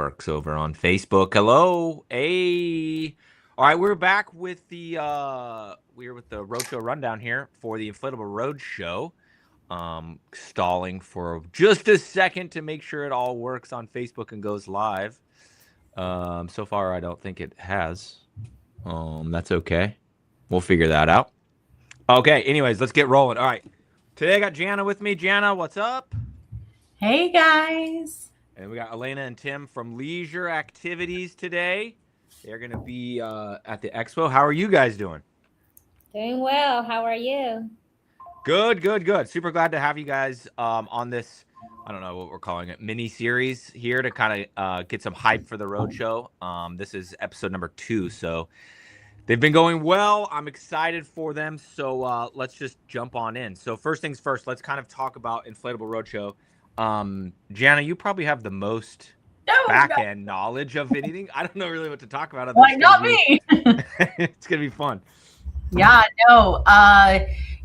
works over on Facebook. Hello. Hey. All right, we're back with the Roadshow rundown here for the Inflatable Roadshow. Stalling for just a second to make sure it all works on Facebook and goes live. So far, I don't think it has. That's okay. We'll figure that out. Okay, anyways, let's get rolling. All right. Today I got Jana with me. Jana, what's up? Hey, guys. And we got Elana and Tim from Leisure Activities today. They're going to be at the expo. How are you guys doing? Doing well. How are you? Good, good, good. Super glad to have you guys on this, I don't know what we're calling it, mini series here to kind of get some hype for the Roadshow. This is episode number 2, so they've been going well. I'm excited for them, so let's just jump on in. So first things first, let's kind of talk about Inflatable Roadshow. Jana, you probably have the most back-end knowledge of anything. I don't know really what to talk about. Why not me? It's going to be fun. Yeah, no.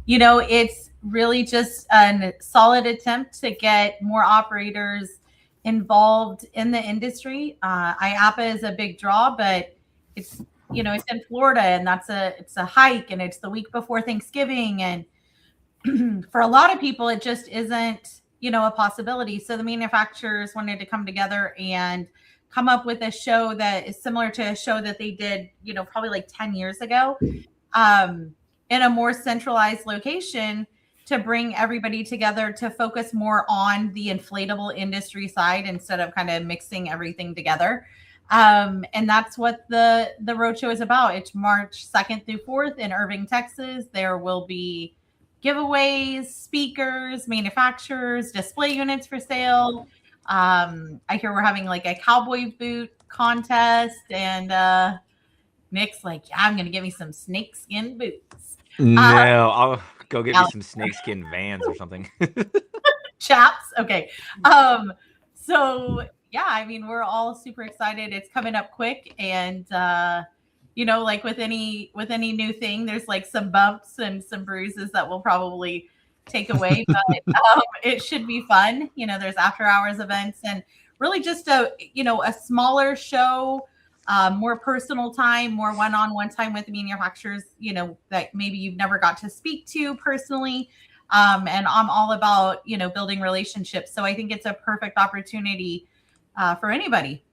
It's really just a solid attempt to get more operators involved in the industry. IAPA is a big draw, but it's in Florida, and it's a hike, and it's the week before Thanksgiving, and for a lot of people, it just isn't a possibility. So the manufacturers wanted to come together and come up with a show that is similar to a show that they did, probably like 10 years ago, in a more centralized location to bring everybody together to focus more on the inflatable industry side instead of kind of mixing everything together. And that's what the Roadshow is about. It's March 2nd through 4th in Irving, Texas. There will be giveaways, speakers, manufacturers, display units for sale. I hear we're having like a cowboy boot contest, and Nick's like, yeah, I'm going to get me some snakeskin boots. No, I'll go get me some snakeskin Vans or something. Chaps. Okay. So yeah, I mean, we're all super excited. It's coming up quick, and like with any new thing, there's like some bumps and some bruises that we'll probably take away, but it should be fun. There's after hours events, and really just a smaller show, more personal time, more one-on-one time with the manufacturers, that maybe you've never got to speak to personally. And I'm all about, building relationships. So I think it's a perfect opportunity for anybody.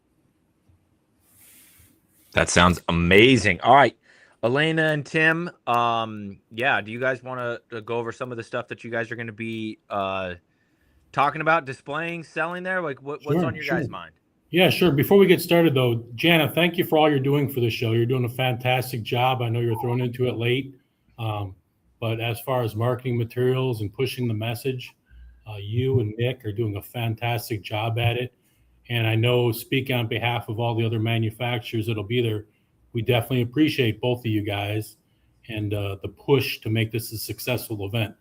That sounds amazing. All right, Elana and Tim, do you guys want to go over some of the stuff that you guys are going to be talking about, displaying, selling there? Like what's on your guys' mind? Yeah, sure. Before we get started, though, Jana, thank you for all you're doing for the show. You're doing a fantastic job. I know you're thrown into it late, but as far as marketing materials and pushing the message, you and Nick are doing a fantastic job at it. And I know, speaking on behalf of all the other manufacturers that'll be there, we definitely appreciate both of you guys and the push to make this a successful event.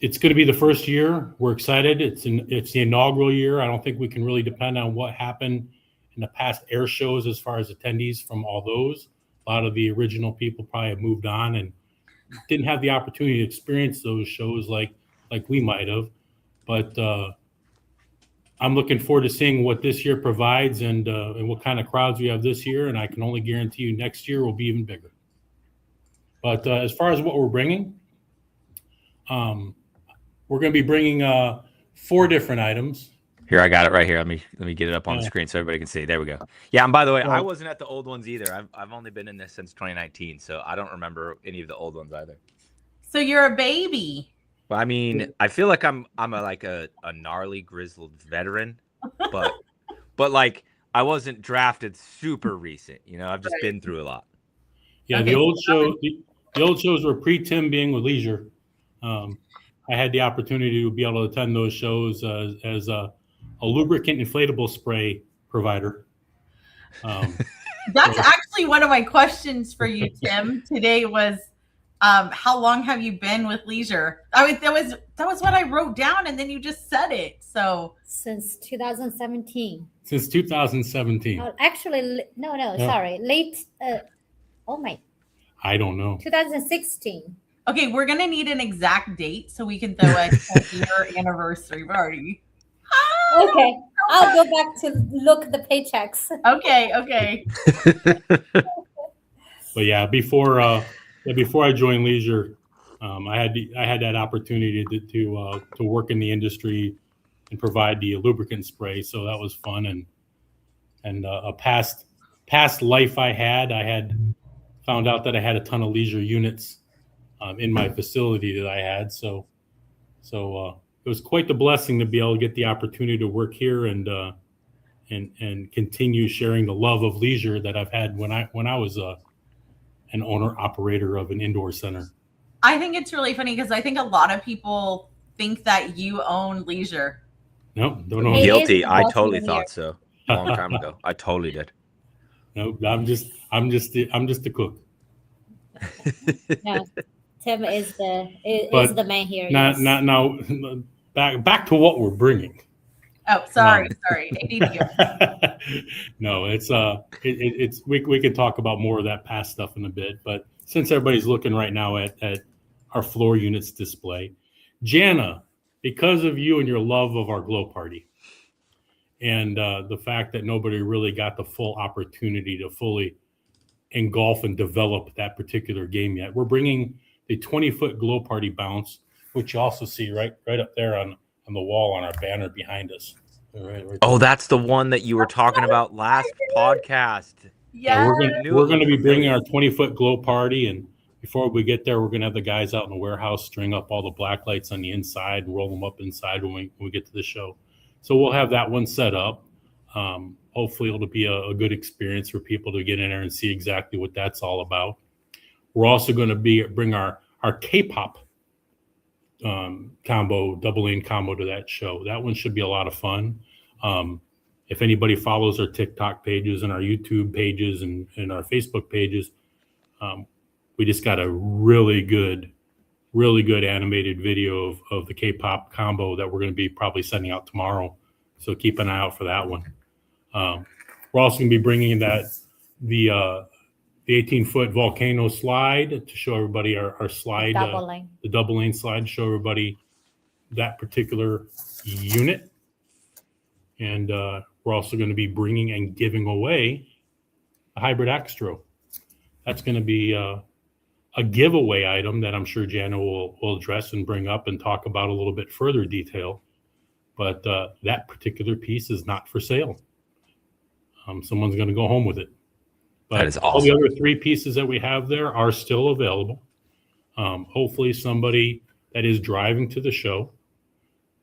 It's going to be the first year. We're excited. It's the inaugural year. I don't think we can really depend on what happened in the past air shows as far as attendees from all those. A lot of the original people probably have moved on and didn't have the opportunity to experience those shows like we might have. But I'm looking forward to seeing what this year provides and what kind of crowds we have this year. And I can only guarantee you next year will be even bigger. But as far as what we're bringing, we're going to be bringing 4 different items. Here, I got it right here. Let me get it up on the screen so everybody can see. There we go. Yeah, and by the way, I wasn't at the old ones either. I've only been in this since 2019, so I don't remember any of the old ones either. So you're a baby. Well, I mean, I feel like I'm a gnarly grizzled veteran, but like I wasn't drafted super recent. I've just been through a lot. Yeah, okay. The old shows were pre-Tim being with Leisure. I had the opportunity to be able to attend those shows as a lubricant inflatable spray provider. That's actually one of my questions for you, Tim. Today was, how long have you been with Leisure? I mean, that was what I wrote down, and then you just said it. So since 2017. Since 2017. Actually, no, sorry, late. I don't know. 2016. Okay, we're gonna need an exact date so we can throw a year anniversary party. Okay, I'll go back to look the paychecks. Okay. But yeah, before I joined Leisure, I had that opportunity to work in the industry and provide the lubricant spray. So that was fun, and a past life I had found out that I had a ton of Leisure units in my facility that I had. So it was quite the blessing to be able to get the opportunity to work here and continue sharing the love of Leisure that I've had when I was an owner operator of an indoor center. I think it's really funny because I think a lot of people think that you own Leisure. Nope, don't know. It Guilty. is I awesome totally here. thought so a long time ago. I totally did. Nope, I'm just the cook. No, Tim is But the man here. Now, Yes. now, back to what we're bringing. Oh, sorry. ADD. No, it's we can talk about more of that past stuff in a bit, but since everybody's looking right now at our floor units display, Jana, because of you and your love of our glow party, and the fact that nobody really got the full opportunity to fully engulf and develop that particular game yet, we're bringing the 20-foot glow party bounce, which you also see right up there on the wall on our banner behind us. Right Oh, that's the one that you were talking about last podcast. Yeah. We're going to be bringing our 20-foot glow party, and before we get there, we're going to have the guys out in the warehouse string up all the black lights on the inside and roll them up inside when we get to the show. So we'll have that one set up. Hopefully it'll be a good experience for people to get in there and see exactly what that's all about. We're also going to bring our K-pop combo, double lane combo to that show. That one should be a lot of fun. If anybody follows our TikTok pages and our YouTube pages and our Facebook pages, we just got a really good animated video of the K-pop combo that we're going to be probably sending out tomorrow. So keep an eye out for that one. We're also going to be bringing the 18-foot volcano slide to show everybody our slide, the double lane slide, to show everybody that particular unit. And we're also going to be bringing and giving away a hybrid Axtro. That's going to be a giveaway item that I'm sure Jana will address and bring up and talk about a little bit further detail. But that particular piece is not for sale. Someone's going to go home with it. But that is awesome. All the other three pieces that we have there are still available. Hopefully somebody that is driving to the show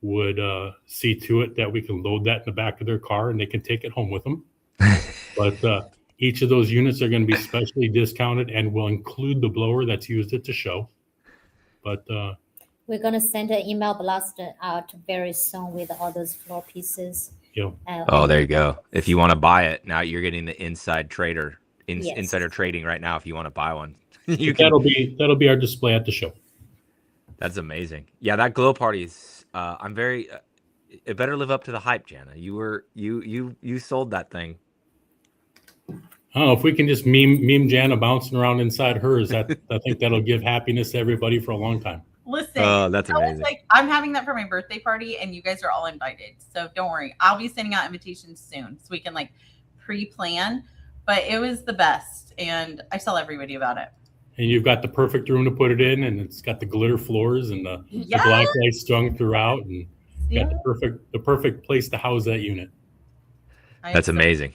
would see to it that we can load that in the back of their car and they can take it home with them. But each of those units are going to be specially discounted and will include the blower that's used at the show. But we're going to send an email blast out very soon with all those floor pieces. Yeah. Oh, there you go. If you want to buy it, now you're getting the inside trader. Yes. Insider trading right now. If you want to buy one, that'll be our display at the show. That's amazing. Yeah, that glow party is. I'm very. It better live up to the hype, Jana. You sold that thing. Oh, if we can just meme Jana bouncing around inside hers, I think that'll give happiness to everybody for a long time. Listen, that's amazing. I'm having that for my birthday party, and you guys are all invited. So don't worry. I'll be sending out invitations soon, so we can pre-plan. But it was the best, and I tell everybody about it. And you've got the perfect room to put it in, and it's got the glitter floors and the black lights strung throughout, and got the perfect place to house that unit. That's amazing.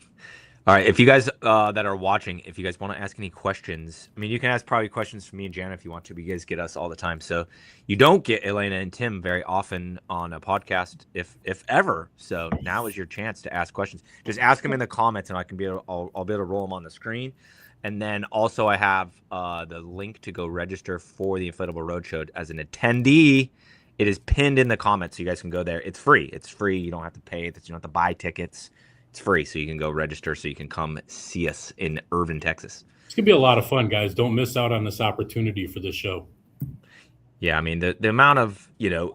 All right, if you guys that are watching, if you guys want to ask any questions, I mean, you can ask probably questions from me and Jana if you want to, but you guys get us all the time. So you don't get Elana and Tim very often on a podcast, if ever. So now is your chance to ask questions. Just ask them in the comments, and I'll be able to roll them on the screen. And then also I have the link to go register for the Inflatable Roadshow as an attendee. It is pinned in the comments, so you guys can go there. It's free. It's free. You don't have to pay. You don't have to buy tickets. It's free, so you can go register so you can come see us in Irving, Texas. It's going to be a lot of fun, guys. Don't miss out on this opportunity for this show. Yeah, I mean, the amount of,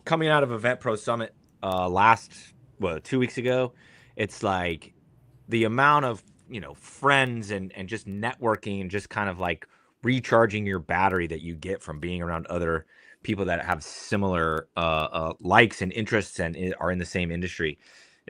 coming out of Event Pro Summit 2 weeks ago, it's like the amount of, friends and just networking and just kind of recharging your battery that you get from being around other people that have similar likes and interests and are in the same industry.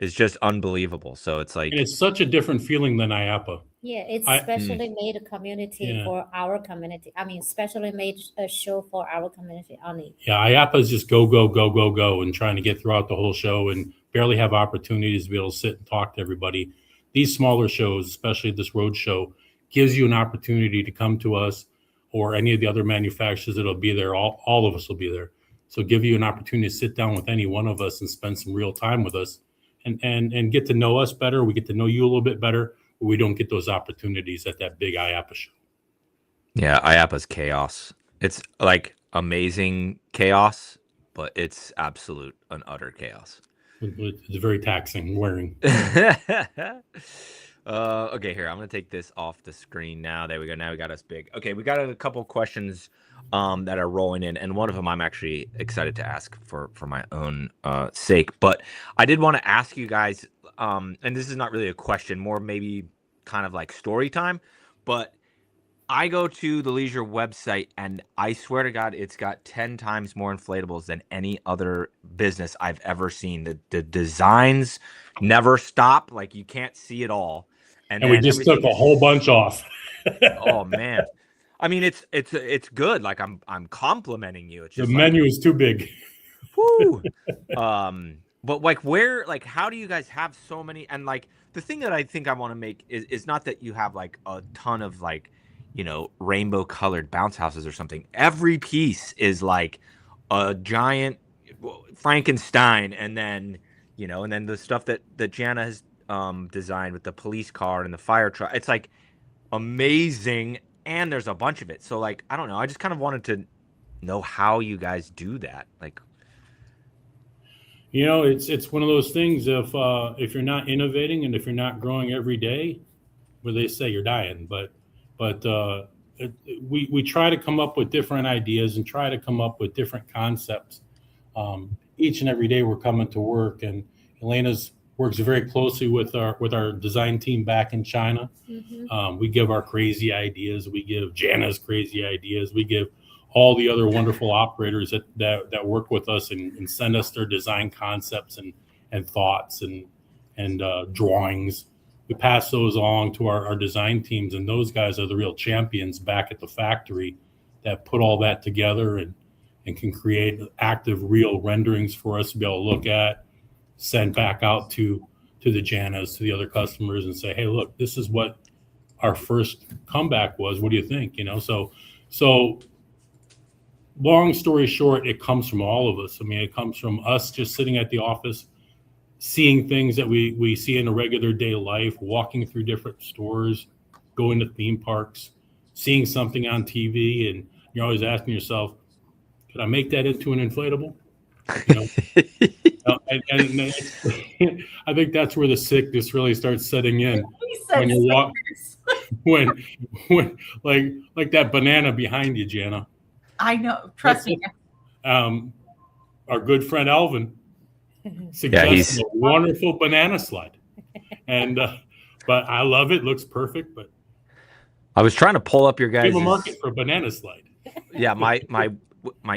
is just unbelievable. So it's like, And it's such a different feeling than IAPA. Yeah, it's I- specially made a community Yeah. for our community. I mean, specially made a show for our community only. Yeah, IAPA is just go, go, go, go, go, and trying to get throughout the whole show and barely have opportunities to be able to sit and talk to everybody. These smaller shows, especially this road show, gives you an opportunity to come to us or any of the other manufacturers that'll be there. All of us will be there. So give you an opportunity to sit down with any one of us and spend some real time with us and get to know us better. We get to know you a little bit better. But we don't get those opportunities at that big IAPA show. yeah, IAPA's chaos. It's like amazing chaos, but it's absolute and utter chaos. It's very taxing wearing. Okay, here, I'm gonna take this off the screen now. There we go. Now we got us big. Okay, we got a couple questions that are rolling in, and one of them I'm actually excited to ask for my own sake. But I did want to ask you guys, and this is not really a question, more maybe kind of like story time, but I go to the Leisure website and I swear to God, it's got 10 times more inflatables than any other business I've ever seen. The designs never stop. Like you can't see it all. And we just took a whole bunch off. Oh man. I mean, it's good. Like I'm complimenting you. It's The just menu is too big. woo. But like how do you guys have so many? And like the thing that I think I want to make is not that you have like a ton of like, you know, rainbow colored bounce houses or something. Every piece is like a giant Frankenstein, and then the stuff that Jana has designed with the police car and the fire truck. It's like amazing, and there's a bunch of it. So like I don't know. I just kind of wanted to know how you guys do that. Like, it's one of those things. If you're not innovating and if you're not growing every day, where they say you're dying, but we try to come up with different ideas and try to come up with different concepts. Each and every day we're coming to work, and Elena's works very closely with our design team back in China. Mm-hmm. We give our crazy ideas. We give Jana's crazy ideas. We give all the other wonderful operators that work with us and send us their design concepts and thoughts and drawings. We pass those along to our design teams, and those guys are the real champions back at the factory that put all that together and can create active, real renderings for us to be able to look at, send back out to the Janas, to the other customers, and say, hey, look, this is what our first comeback was. What do you think? So long story short, it comes from all of us. I mean, it comes from us just sitting at the office, seeing things that we see in a regular day life, walking through different stores, going to theme parks, seeing something on TV, and you're always asking yourself, could I make that into an inflatable? And I think that's where the sickness really starts setting in. When you walk, when like that banana behind you, Jana. I know. Trust me. Our good friend Alvin suggested a wonderful banana slide, and but I love it. Looks perfect. But I was trying to pull up your guys. We have a market for a banana slide. Yeah, my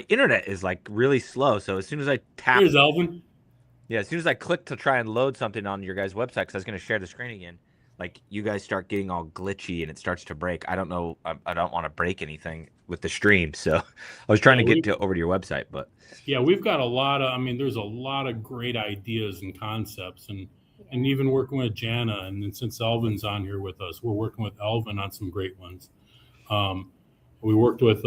internet is like really slow. So as soon as I tap, here's Alvin. Yeah, as soon as I click to try and load something on your guys' website, because I was going to share the screen again, like you guys start getting all glitchy and it starts to break. I don't know. I don't want to break anything with the stream, so I was trying to get over to your website. But yeah, we've got a lot of. I mean, there's a lot of great ideas and concepts, and even working with Jana, and then since Alvin's on here with us, we're working with Alvin on some great ones. We worked with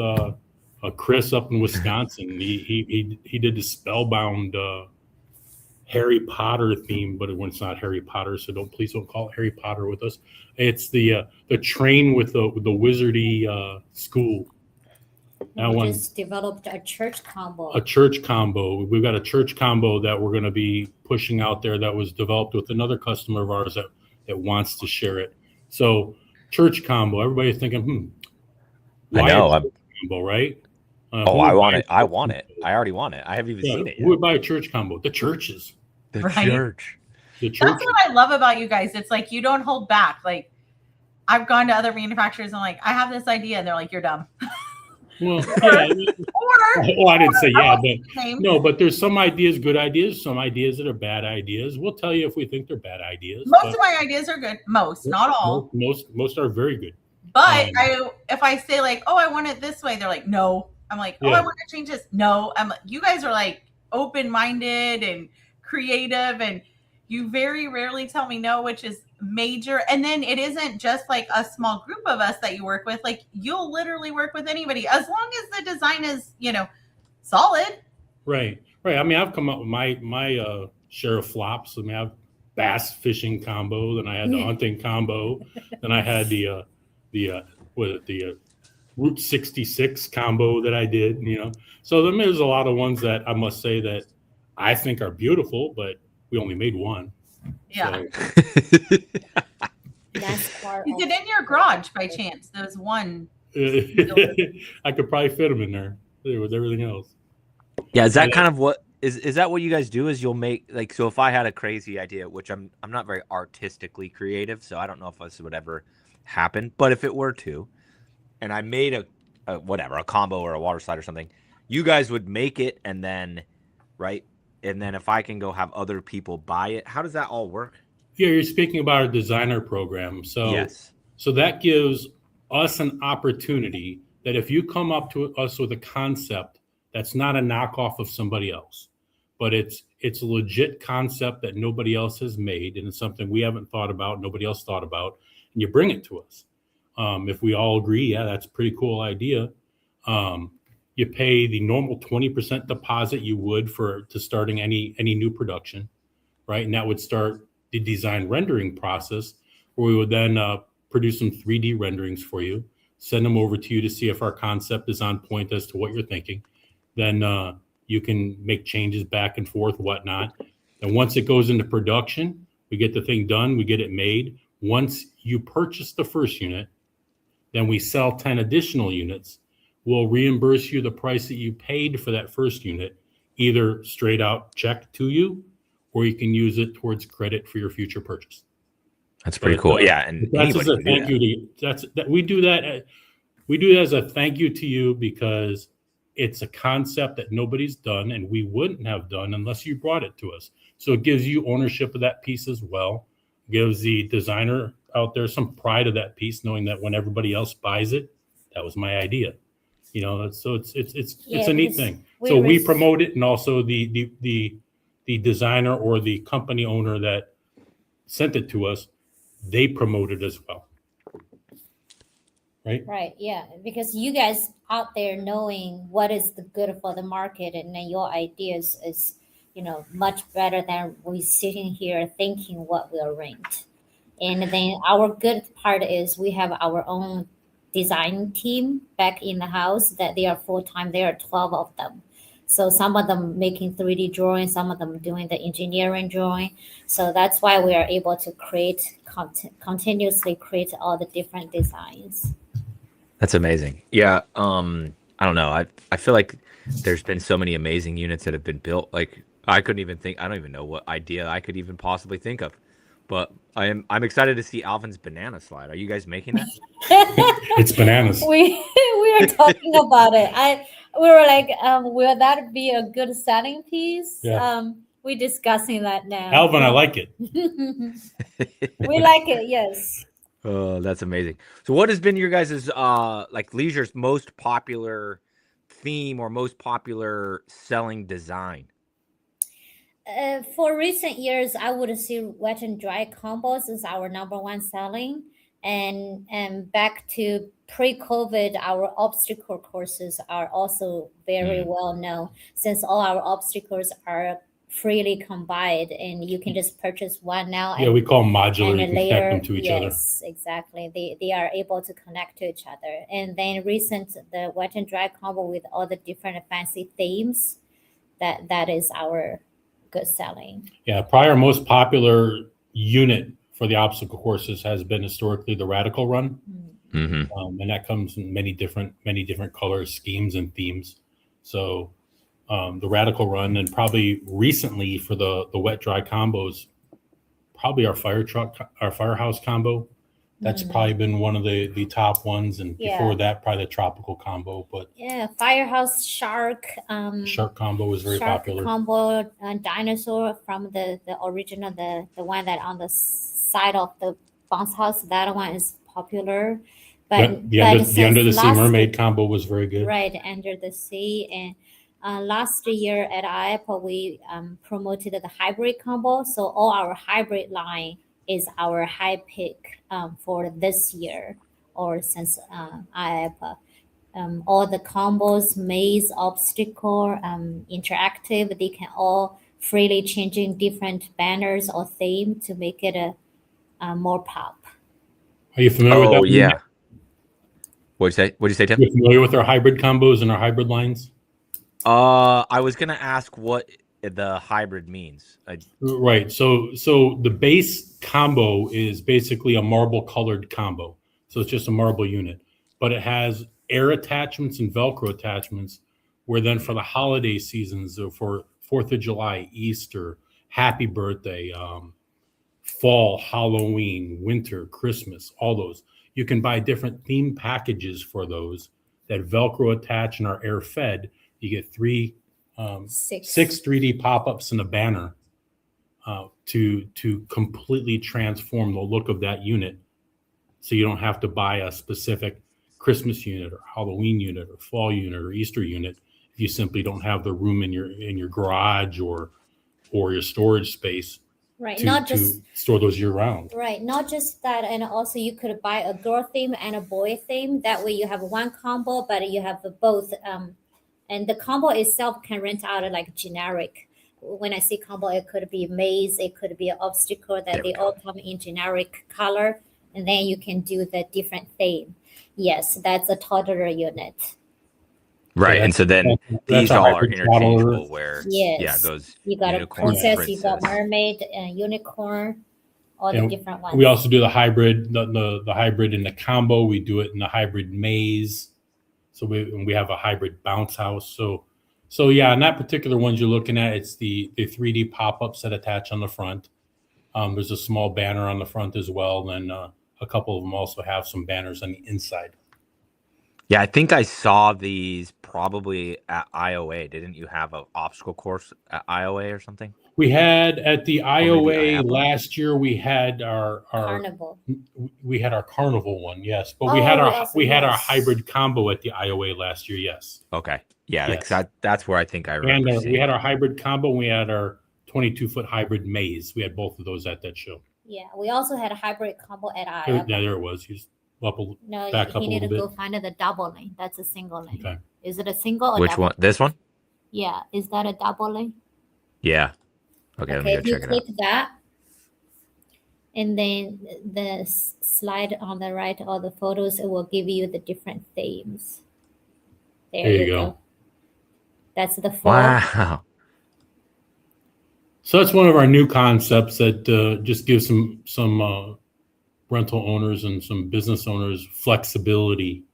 Chris up in Wisconsin. He did the Spellbound Harry Potter theme, but it's not Harry Potter, so please don't call it Harry Potter with us. It's the train with the wizardy school. That one just developed a church combo. A church combo. We've got a church combo that we're going to be pushing out there that was developed with another customer of ours that wants to share it. So church combo. Everybody's thinking, I know. Combo, right? I want it. I want it. I already want it. I haven't even seen it yet. Who would buy a church combo? The churches. The Right? church. The church. That's what I love about you guys. It's like you don't hold back. Like I've gone to other manufacturers and like, I have this idea, and they're like, you're dumb. Well, yeah. Or Well, I didn't say yeah, but name. no, but there's some ideas, good ideas, some ideas that are bad ideas. We'll tell you if we think they're bad ideas. Most of my ideas are good. Most, not all. Most are very good. But if I say like, oh, I want it this way, they're like, no. I'm like, oh, Yeah. I want to change this. No. I'm like, you guys are like open-minded and creative, and you very rarely tell me no, which is major. And then it isn't just like a small group of us that you work with. Like, you'll literally work with anybody as long as the design is, solid. Right. I mean, I've come up with my share of flops. I mean, I've bass fishing combo, then I had the hunting combo, then I had the Route 66 combo that I did. So then there's a lot of ones that I must say that I think are beautiful, but we only made one. Yeah. So. That's part Is it in your garage by chance? There's one. I could probably fit them in there with everything else. Yeah, is that kind of what is that what you guys do? Is you'll make like, so if I had a crazy idea, which I'm not very artistically creative, so I don't know if this would ever happen, but if it were to, and I made a combo or a water slide or something, you guys would make it, and then and then if I can go have other people buy it, how does that all work? Yeah, you're speaking about a designer program. So yes. So that gives us an opportunity that if you come up to us with a concept that's not a knockoff of somebody else, but it's a legit concept that nobody else has made, and it's something we haven't thought about, nobody else thought about, and you bring it to us. If we all agree, yeah, that's a pretty cool idea. You pay the normal 20% deposit you would to starting any new production, right? And that would start the design rendering process, where we would then produce some 3D renderings for you, send them over to you to see if our concept is on point as to what you're thinking. Then you can make changes back and forth, whatnot. And once it goes into production, we get the thing done, we get it made. Once you purchase the first unit, then we sell 10 additional units. We'll reimburse you the price that you paid for that first unit, either straight out check to you, or you can use it towards credit for your future purchase. That's pretty cool. Yeah, and that's as a thank you to you. We do that as a thank you to you, because it's a concept that nobody's done and we wouldn't have done unless you brought it to us. So it gives you ownership of that piece as well. Gives the designer out there some pride of that piece, knowing that when everybody else buys it, that was my idea. So it's a neat thing. So we promote it, and also the designer or the company owner that sent it to us, they promote it as well. Right, yeah, because you guys out there knowing what is the good for the market, and then your ideas is much better than we sitting here thinking what will rent. And then our good part is we have our own design team back in the house that they are full-time. There are 12 of them. So some of them making 3D drawing, some of them doing the engineering drawing. So that's why we are able to continuously create all the different designs. That's amazing. Yeah. I don't know. I feel like there's been so many amazing units that have been built. Like, I don't even know what idea I could even possibly think of. But I'm excited to see Alvin's banana slide. Are you guys making that? It's bananas. We were talking about it. We were like, will that be a good selling piece? Yeah. We're discussing that now. Alvin, I like it. We like it, yes. Oh, that's amazing. So what has been your guys' like Leisure's most popular theme or most popular selling design? For recent years, I would say wet and dry combos is our number one selling. And back to pre-COVID, our obstacle courses are also very well known, since all our obstacles are freely combined, and you can just purchase one now. Yeah, we call them modular. You can later, connect them to each other. Yes, exactly. They are able to connect to each other. And then the wet and dry combo with all the different fancy themes, that is our good selling. Yeah, probably our most popular unit for the obstacle courses has been historically the Radical Run. Mm-hmm. And that comes in many different colors, schemes, and themes. So the Radical Run, and probably recently for the wet dry combos, probably our fire truck, our firehouse combo, That's probably been one of the top ones, and Yeah. before that, probably the tropical combo. But Yeah, Firehouse Shark. shark combo was very Shark popular. combo dinosaur from the original, the one that on the side of the bounce house. That one is popular. But the under the sea mermaid combo was very good. Right, under the sea. And last year at IAPA, we promoted the hybrid combo. So all our hybrid line is our high pick for this year or since IAPA. All the combos, maze, obstacle, interactive, they can all freely changing different banners or theme to make it a more pop. Are you familiar with that? Oh yeah. What'd you say, Tim? You're familiar with our hybrid combos and our hybrid lines? I was gonna ask what the hybrid means. Right. So the base combo is basically a marble colored combo. So it's just a marble unit, but it has air attachments and Velcro attachments. Where then for the holiday seasons, or for 4th of July, Easter, Happy Birthday, fall, Halloween, winter, Christmas, all those, you can buy different theme packages for those that Velcro attach and are air fed. You get six 3D pop-ups and a banner to completely transform the look of that unit. So you don't have to buy a specific Christmas unit or Halloween unit or fall unit or Easter unit if you simply don't have the room in your garage or your storage space. Right, to store those year round. Right, not just that, and also you could buy a girl theme and a boy theme. That way you have one combo, but you have both. And the combo itself can rent out like generic. When I say combo, it could be maze, it could be an obstacle, that they all come in generic color, and then you can do the different theme. Yes, that's a toddler unit. Right, and so then these all are interchangeable. Where yes, it goes. You got a princess, you got mermaid, and unicorn, all the different ones. We also do the hybrid, the hybrid in the combo. We do it in the hybrid maze. So we have a hybrid bounce house. So yeah, in that particular ones you're looking at, it's the 3D pop-ups that attach on the front. There's a small banner on the front as well. And a couple of them also have some banners on the inside. Yeah, I think I saw these probably at IOA. Didn't you have an obstacle course at IOA or something? We had at the IOA last year. We had our carnival. We had our carnival one, yes. But we had our hybrid combo at the IOA last year, yes. Okay, yeah, yes. That's where I think I remember. And we had our hybrid combo. And we had our 22-foot hybrid maze. We had both of those at that show. Yeah, we also had a hybrid combo at IOA. Yeah, there it was. Back up he need to go find the double lane. That's a single lane. Okay. Is it a single or which double? One? This one? Yeah. Is that a double lane? Yeah. Okay, let me go check it out. You click that, and then the slide on the right, all the photos, it will give you the different themes. There you go. That's the fall. Wow. So that's one of our new concepts that just gives some rental owners and some business owners flexibility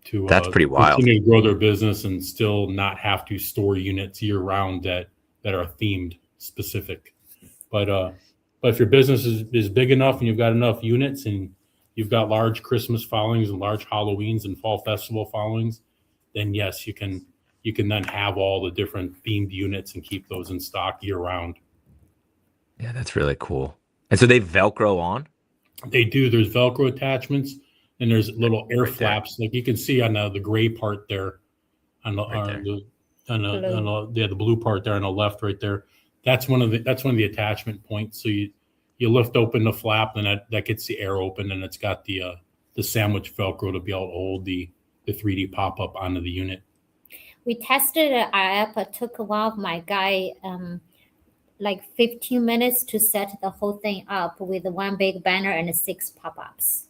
to that's pretty wild. Continue to grow their business and still not have to store units year round that are themed specific. But if your business is big enough and you've got enough units and you've got large Christmas followings and large Halloweens and fall festival followings, then yes, you can then have all the different themed units and keep those in stock year round. Yeah, that's really cool. And so they Velcro on? They do. There's Velcro attachments, and there's little air flaps. Like you can see on the gray part there, on the blue part there on the left right there. That's one of the attachment points. So you lift open the flap, and that gets the air open, and it's got the sandwich Velcro to be able to hold the 3D pop-up onto the unit. We tested it at IAPA. Took one of my guy like 15 minutes to set the whole thing up with one big banner and 6 pop-ups.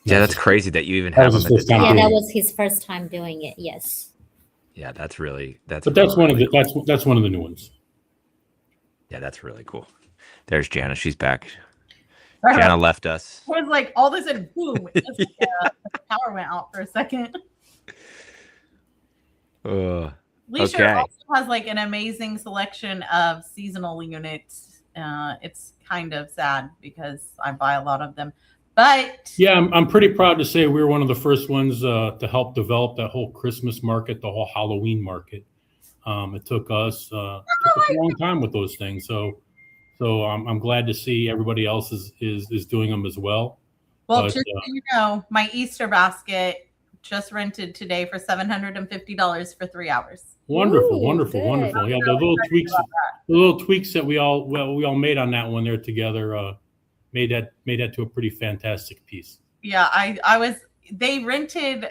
Yeah, that's crazy that you even have them at the top. Yeah, that was his first time doing it. Yes. Yeah, that's one of the new ones. Yeah, that's really cool. There's Jana. She's back. Jana left us. It was like all this and boom, the power went out for a second. Leisure also has like an amazing selection of seasonal units It's kind of sad because I buy a lot of them. But yeah, I'm pretty proud to say we were one of the first ones to help develop that whole Christmas market, the whole Halloween market. It took us a long time with those things, so I'm glad to see everybody else is doing them as well. Well, just so you know, my Easter basket just rented today for $750 for 3 hours. Wonderful, Ooh, wonderful, good. wonderful. Yeah, the little tweaks that we all made on that one there together made that to a pretty fantastic piece. Yeah, they rented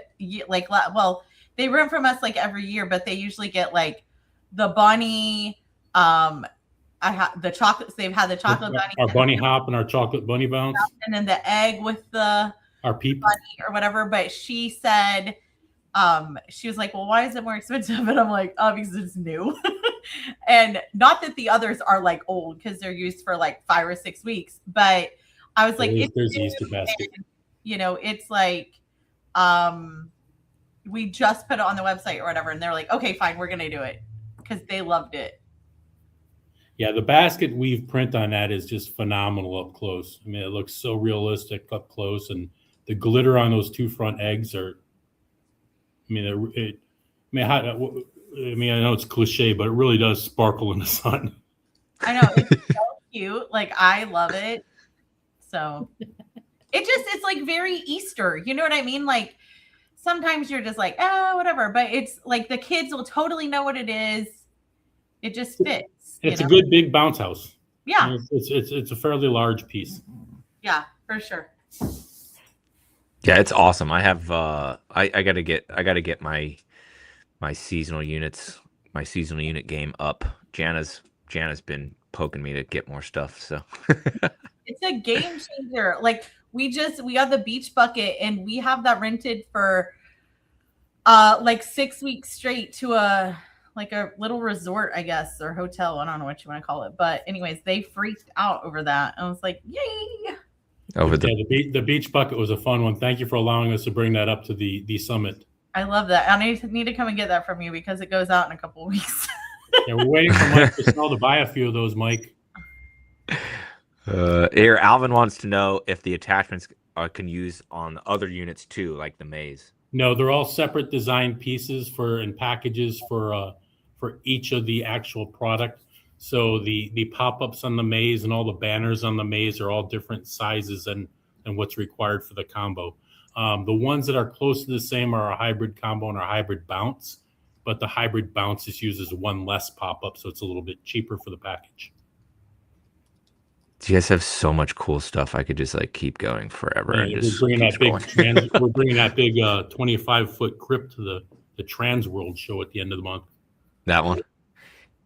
like, well, they rent from us like every year, but they usually get like the bunny, the chocolates. They've had the chocolate bunny, our bunny hop, and our chocolate bunny bounce, and then the egg with our peep bunny or whatever. But she said, she was like, well, why is it more expensive? And I'm like, oh, because it's new. And not that the others are like old, because they're used for like 5 or 6 weeks. But I was like, there's the Easter basket. And, you know, it's like, we just put it on the website or whatever, and they're like, okay, fine, we're gonna do it, because they loved it. Yeah, the basket weave print on that is just phenomenal up close. I mean, it looks so realistic up close, and the glitter on those 2 front eggs are. I mean, I know it's cliche, but it really does sparkle in the sun. I know, it's so cute. Like, I love it. So it's like very Easter. You know what I mean? Like, sometimes you're just like, oh, whatever. But it's like the kids will totally know what it is. It just fits. It's a good big bounce house. Yeah. It's a fairly large piece. Yeah, for sure. Yeah, it's awesome. I have I gotta get my seasonal units, my seasonal unit game up. Jana's been poking me to get more stuff. So it's a game changer. Like, we got the beach bucket, and we have that rented for like 6 weeks straight to a little resort, I guess, or hotel. I don't know what you want to call it. But anyways, they freaked out over that. I was like, yay. The beach bucket was a fun one. Thank you for allowing us to bring that up to the summit. I love that. I need to come and get that from you, because it goes out in a couple of weeks. Yeah, we're waiting for Mike to buy a few of those, Mike. Here, Alvin wants to know if the attachments can use on other units too, like the maze. No, they're all separate design pieces and packages for each of the actual product. So the pop-ups on the maze and all the banners on the maze are all different sizes and what's required for the combo. The ones that are close to the same are a hybrid combo and a hybrid bounce, but the hybrid bounce just uses 1 less pop-up, so it's a little bit cheaper for the package. You guys have so much cool stuff. I could just like keep going forever. Yeah, and just we're bringing that big 25-foot crypt to the Trans World show at the end of the month. That one?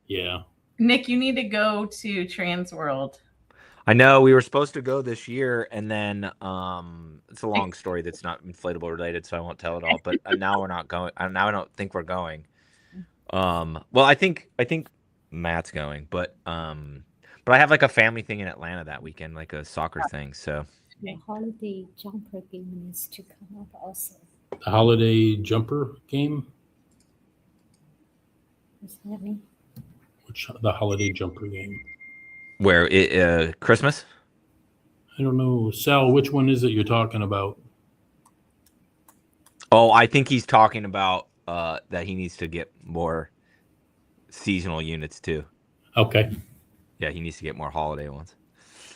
Yeah. Nick, you need to go to Trans World. I know we were supposed to go this year, and then it's a long story that's not inflatable related, so I won't tell it all. But now we're not going. Now I don't think we're going. Well, I think Matt's going, but I have like a family thing in Atlanta that weekend, like a soccer thing. So the holiday jumper game needs to come up also. The holiday jumper game? What's that mean? The holiday jumper game? Where Christmas? I don't know. Sal, which one is it you're talking about? Oh, I think he's talking about that he needs to get more seasonal units too. Okay. Yeah, he needs to get more holiday ones.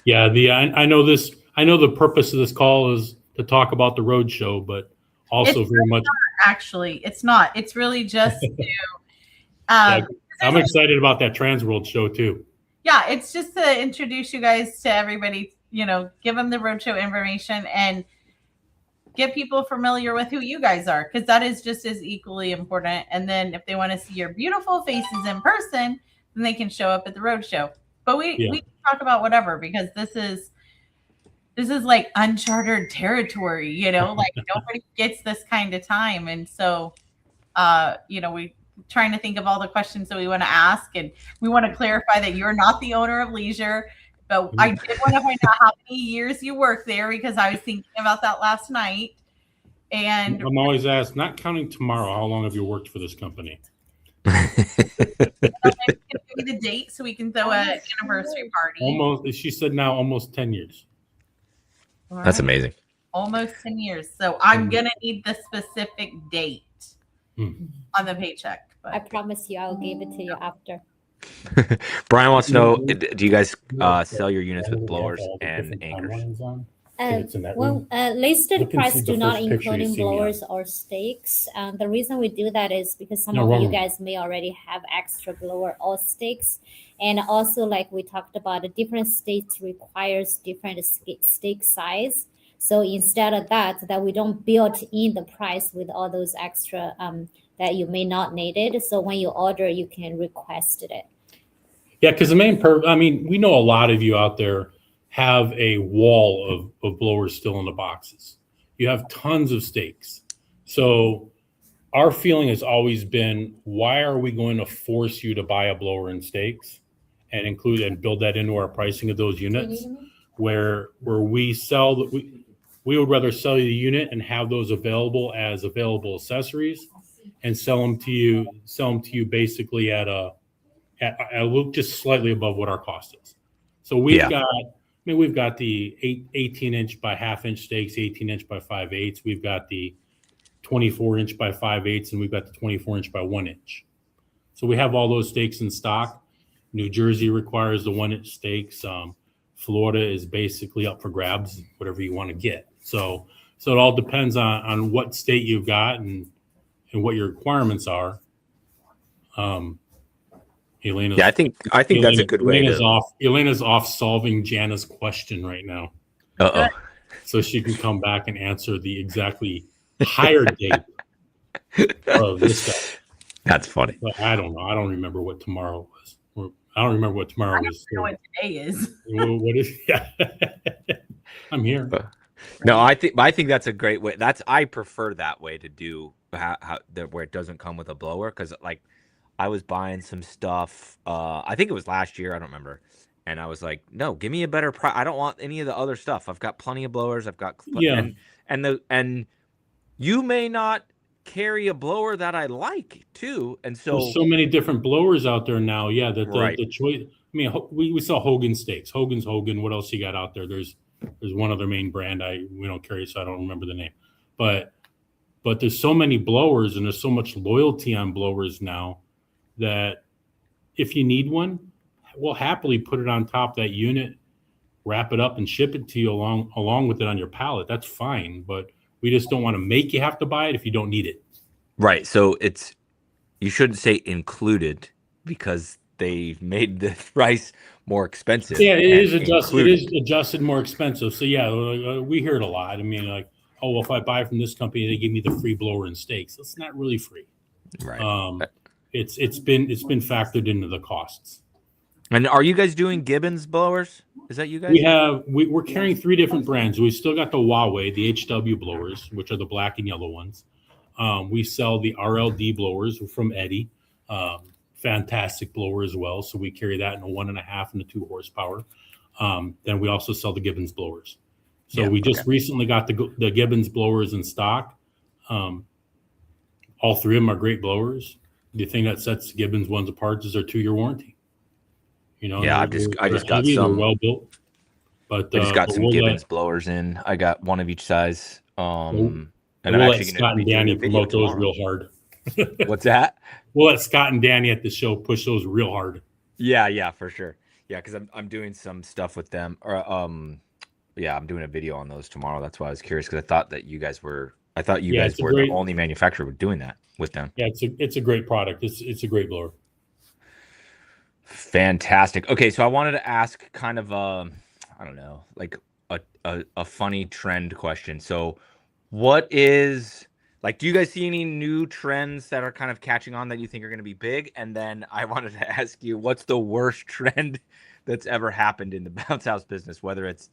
Yeah, I know this. I know the purpose of this call is to talk about the Roadshow, but also it's very much. Not, actually, it's not. It's really just to. Yeah, I'm excited about that Trans World show too. Yeah, it's just to introduce you guys to everybody. You know, give them the Roadshow information and get people familiar with who you guys are, because that is just as equally important. And then if they want to see your beautiful faces in person, then they can show up at the Roadshow. But we can talk about whatever, because this is like uncharted territory, you know, like nobody gets this kind of time. And so, you know, we trying to think of all the questions that we want to ask, and we want to clarify that you're not the owner of Leisure. But I did want to find out how many years you worked there, because I was thinking about that last night. And I'm always asked, not counting tomorrow, how long have you worked for this company? Maybe give me the date so we can throw an anniversary party. Almost, she said now almost 10 years. All That's right. amazing. Almost 10 years. So I'm going to need the specific date on the paycheck. I But promise you, I'll give it to you after. Brian wants to know: do you guys sell your units with blowers and anchors? Well, listed Look and price see the do not first picture you including see me on. blowers or stakes. The reason we do that is because some No, of you wrong. guys may already have extra blower or stakes, and also like we talked about, the different states requires different stake size. So instead of that we don't build in the price with all those extra that you may not need it. So when you order, you can request it. Yeah, because the main I mean, we know a lot of you out there have a wall of blowers still in the boxes. You have tons of stakes. So our feeling has always been, why are we going to force you to buy a blower and stakes and include and build that into our pricing of those units, where we sell we would rather sell you the unit and have those available as available accessories and sell them to you basically at just slightly above what our cost is. So we've got the 18-inch by half-inch stakes, 18-inch by 5/8. We've got the 24-inch by 5/8, and we've got the 24-inch by 1-inch. So we have all those stakes in stock. New Jersey requires the 1-inch stakes. Florida is basically up for grabs, whatever you want to get. So it all depends on what state you've got and what your requirements are. Elena's, I think that's a good way to. Elena's off solving Jana's question right now. So she can come back and answer the exactly higher date of this guy. That's funny. But I don't know. I don't remember what tomorrow was. I don't remember what tomorrow was. I don't know what today is. What is? Yeah. I'm here. No, I think that's a great way. I prefer that way to do where it doesn't come with a blower, because like I was buying some stuff. I think it was last year. I don't remember. And I was like, no, give me a better price. I don't want any of the other stuff. I've got plenty of blowers. I've got and you may not carry a blower that I like too. And so there's so many different blowers out there now. Yeah, Right. the choice. I mean, we sell Hogan stakes. Hogan's Hogan. What else you got out there? There's one other main brand we don't carry, so I don't remember the name. But there's so many blowers and there's so much loyalty on blowers now that if you need one, we'll happily put it on top of that unit, wrap it up, and ship it to you along with it on your pallet. That's fine, but we just don't want to make you have to buy it if you don't need it. Right. So you shouldn't say included, because they made the price more expensive. Yeah, it is adjusted. It is adjusted more expensive. So yeah, we hear it a lot. I mean, like, oh, well, if I buy from this company, they give me the free blower and stakes. That's not really free. Right. It's been factored into the costs. And are you guys doing Gibbons blowers? Is that you guys? We're carrying 3 different brands. We've still got the Huawei, the HW blowers, which are the black and yellow ones. We sell the RLD blowers from Eddie. Fantastic blower as well. So we carry that in a 1.5 and a 2 horsepower. Then we also sell the Gibbons blowers. So we just recently got the Gibbons blowers in stock. All 3 of them are great blowers. The thing that sets Gibbons ones apart is their 2-year warranty. You know, I just got some. They're well built. But I just got some Gibbons blowers in. I got one of each size. And we'll let Scott and Danny promote those real hard. What's that? We'll let Scott and Danny at the show push those real hard. Yeah, for sure. Yeah, because I'm doing some stuff with them. Or I'm doing a video on those tomorrow. That's why I was curious, because I thought you guys were the only manufacturer doing that with them. Yeah, it's a great product. It's a great blower. Fantastic. Okay, so I wanted to ask kind of I don't know, like a funny trend question. So what is, like, do you guys see any new trends that are kind of catching on that you think are going to be big? And then I wanted to ask you, what's the worst trend that's ever happened in the bounce house business, whether it's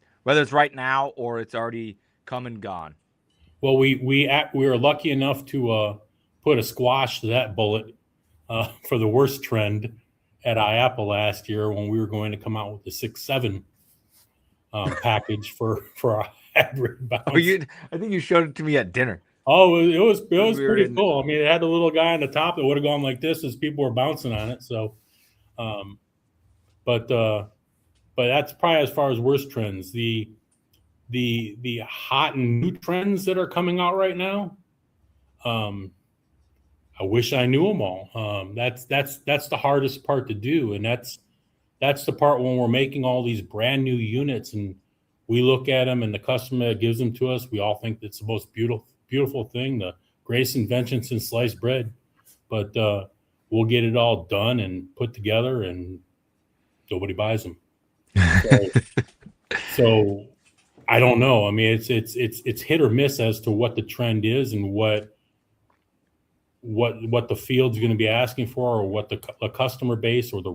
right now or it's already come and gone? Well, we were lucky enough to put a squash to that bullet for the worst trend at IAPA last year, when we were going to come out with the 6.7 package for our hybrid bounce. I think you showed it to me at dinner. Oh, it was We were pretty in- cool. I mean, it had a little guy on the top that would have gone like this as people were bouncing on it. So, but that's probably as far as worst trends. The hot and new trends that are coming out right now. I wish I knew them all. That's the hardest part to do, and that's the part when we're making all these brand new units and we look at them and the customer gives them to us. We all think it's the most beautiful thing, the greatest invention since sliced bread. But we'll get it all done and put together, and nobody buys them. So I don't know. I mean, it's hit or miss as to what the trend is and what the field's going to be asking for, or what the customer base or the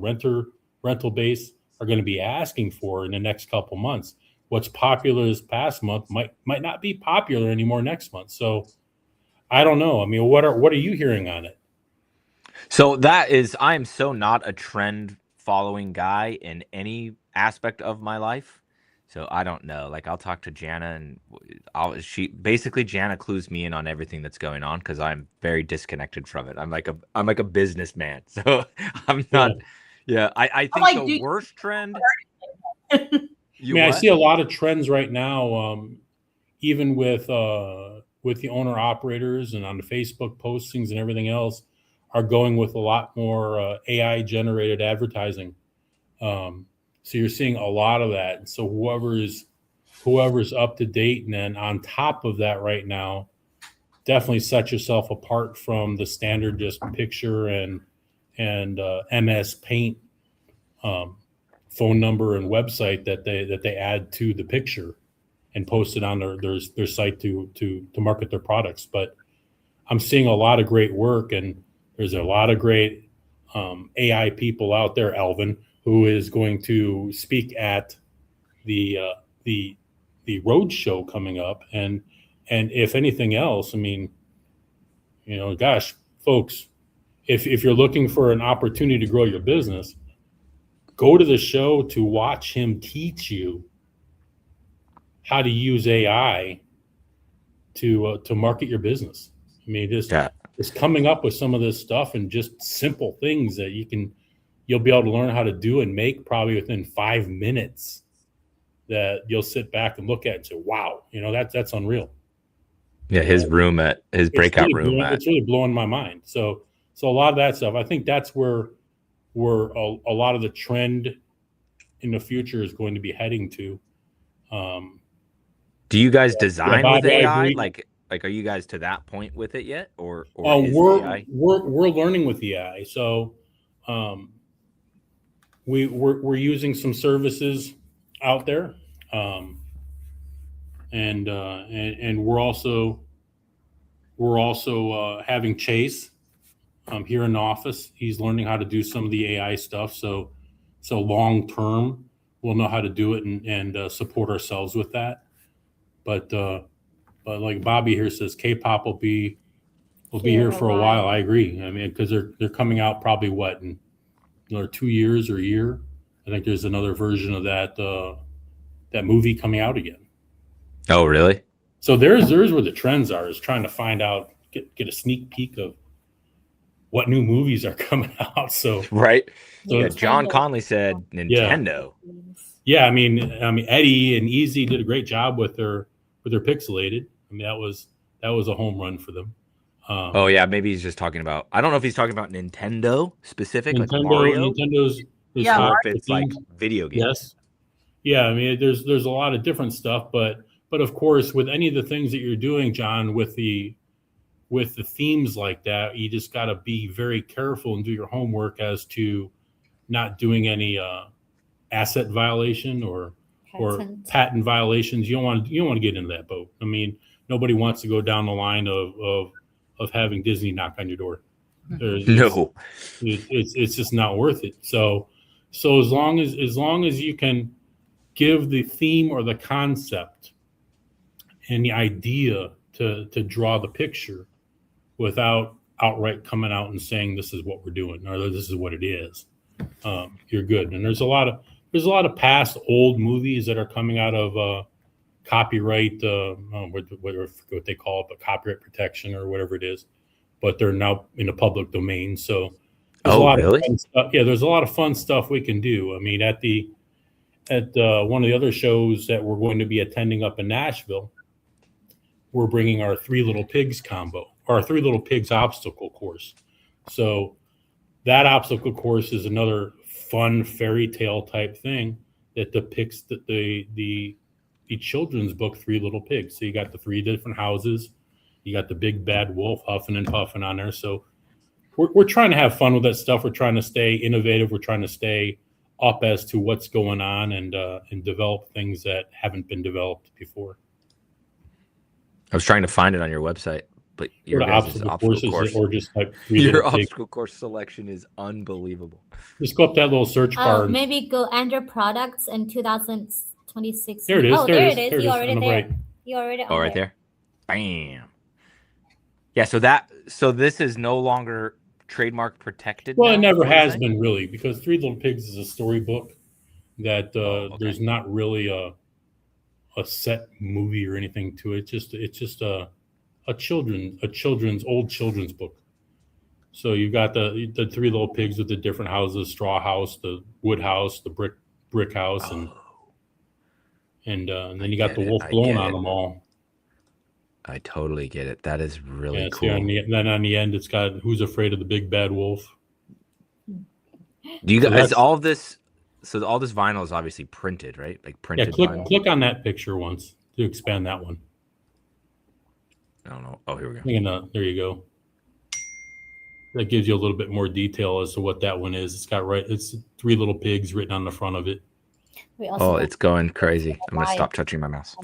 rental base are going to be asking for in the next couple months. What's popular this past month might not be popular anymore next month. So I don't know. I mean, what are you hearing on it? So I am so not a trend following guy in any aspect of my life. So I don't know. Like, I'll talk to Jana, and Jana clues me in on everything that's going on because I'm very disconnected from it. I'm like a businessman, so I'm not. Yeah, I think the worst trend. I see a lot of trends right now, even with the owner operators and on the Facebook postings and everything else, are going with a lot more AI generated advertising. So you're seeing a lot of that. And so whoever's up to date, and then on top of that right now, definitely set yourself apart from the standard just picture and MS Paint phone number and website that they add to the picture and post it on their site to market their products. But I'm seeing a lot of great work, and there's a lot of great AI people out there, Alvin, who is going to speak at the Roadshow coming up. And if anything else, I mean, gosh, folks, if you're looking for an opportunity to grow your business, go to the show to watch him teach you how to use AI to market your business. I mean, just coming up with some of this stuff and just simple things that you'll be able to learn how to do and make probably within 5 minutes, that you'll sit back and look at and say, wow, that's unreal. Yeah, his breakout room. It's really blowing my mind. So a lot of that stuff, I think that's where a lot of the trend in the future is going to be heading to. Do you guys design with AI? Like, are you guys to that point with it yet, or we're learning with AI? So we're using some services out there, and we're also having Chase here in the office. He's learning how to do some of the AI stuff. So long term, we'll know how to do it and support ourselves with that. But like Bobby here says, K-pop will be here for a while. I agree. I mean, because they're coming out probably in another 2 years or a year. I think there's another version of that movie coming out again. Oh, really? So there's where the trends are, is trying to find out, get a sneak peek of what new movies are coming out. So right. So yeah, John Conley said Nintendo. Yeah, I mean Eddie and Easy did a great job with their Pixelated. I mean, that was a home run for them. Oh yeah, maybe he's just talking about. I don't know if he's talking about Nintendo specific, like Mario. Nintendo's, or if it's like video games. Yes. Yeah, I mean, there's a lot of different stuff, but of course, with any of the things that you're doing, John, with the themes like that, you just got to be very careful and do your homework as to not doing any asset violation or patent violations. You don't want to get into that boat. I mean, nobody wants to go down the line of having Disney knock on your door. No, it's just not worth it. So as long as you can give the theme or the concept and the idea to draw the picture without outright coming out and saying this is what we're doing or this is what it is, you're good. And there's a lot of past old movies that are coming out of copyright, what they call it, but copyright protection or whatever it is. But they're now in the public domain. So there's a lot really? of fun stuff. Yeah, there's a lot of fun stuff we can do. I mean, at one of the other shows that we're going to be attending up in Nashville, we're bringing our Three Little Pigs combo, or our Three Little Pigs obstacle course. So that obstacle course is another fun fairy tale type thing that depicts the children's book Three Little Pigs. So you got the 3 different houses, you got the big bad wolf huffing and puffing on there. So we're trying to have fun with that stuff. We're trying to stay innovative. We're trying to stay up as to what's going on and develop things that haven't been developed before. I was trying to find it on your website, but your obstacle courses or just like your obstacle course selection is unbelievable. Just go up that little search bar. Maybe go under products in 2026. There it is. Oh, there it is. You already there. Right. You already. Oh, right there. Bam. Yeah. So this is no longer trademark protected. Well, now, it never has been really, because Three Little Pigs is a storybook that there's not really a set movie or anything to it. It's just a old children's book. So you've got the Three Little Pigs with the different houses: straw house, the wood house, the brick house, and then you got the wolf blowing on them all. I totally get it. That is really cool. Then on the end, it's got Who's Afraid of the Big Bad Wolf. Do you guys all this? So all this vinyl is obviously printed, right? Like printed. Yeah, vinyl. click on that picture once to expand that one. I don't know. Oh, here we go. There you go. That gives you a little bit more detail as to what that one is. It's Three Little Pigs written on the front of it. It's going crazy. I'm gonna stop touching my mouse.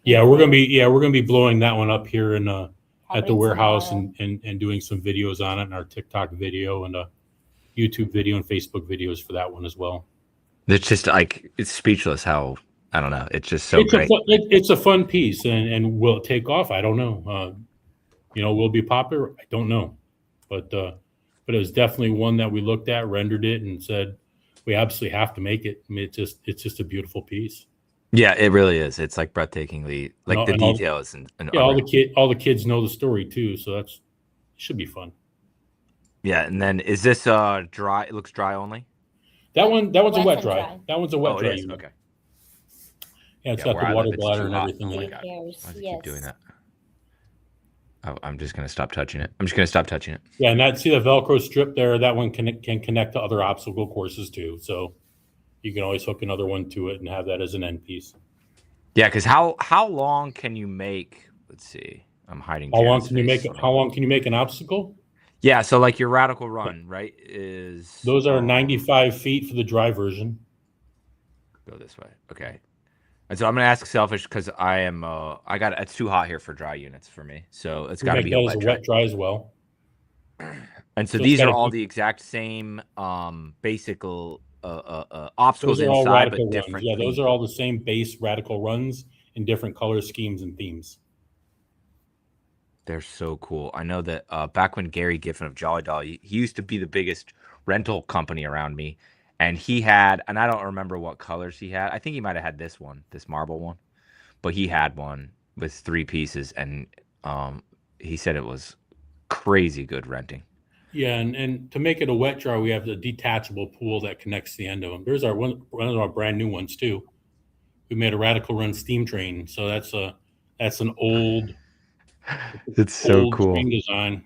Yeah, we're gonna be blowing that one up here at the warehouse and doing some videos on it, and our TikTok video and a YouTube video and Facebook videos for that one as well. It's just it's speechless how, I don't know. It's just so great. It's a fun piece, and will it take off? I don't know. Will it be popular? I don't know, but it was definitely one that we looked at, rendered it, and said we absolutely have to make it. I mean, it's just a beautiful piece. Yeah, it really is. It's like breathtakingly, like the details and all the kids know the story too, so it should be fun. Yeah, and then is this dry? It looks dry only. That one's a wet dry. That one's a wet dry. Okay. Yeah, it's got the water bladder and everything in it. Why does it keep doing that? Oh, I'm just gonna stop touching it. Yeah, and see the Velcro strip there. That one can connect to other obstacle courses too. So you can always hook another one to it and have that as an end piece. Yeah, because how long can you make? Let's see. I'm hiding. How long can you make an obstacle? Yeah, so like your radical run, right? Those are 95 feet for the dry version. Go this way. Okay. And so I'm gonna ask selfish because it's too hot here for dry units for me. So it's gotta be a wet dry as well. And so these are all the exact same basic obstacles inside, but different. Runs. Yeah, those are all the same base radical runs in different color schemes and themes. They're so cool. I know that back when Gary Giffen of Jolly Dolly, he used to be the biggest rental company around me. And he had, and I don't remember what colors he had. I think he might have had this marble one. But he had one with 3 pieces. And he said it was crazy good renting. Yeah, and to make it a wet dry, we have the detachable pool that connects the end of them. There's one of our brand new ones, too. We made a Radical Run steam train. So that's an old... It's so cool. Design.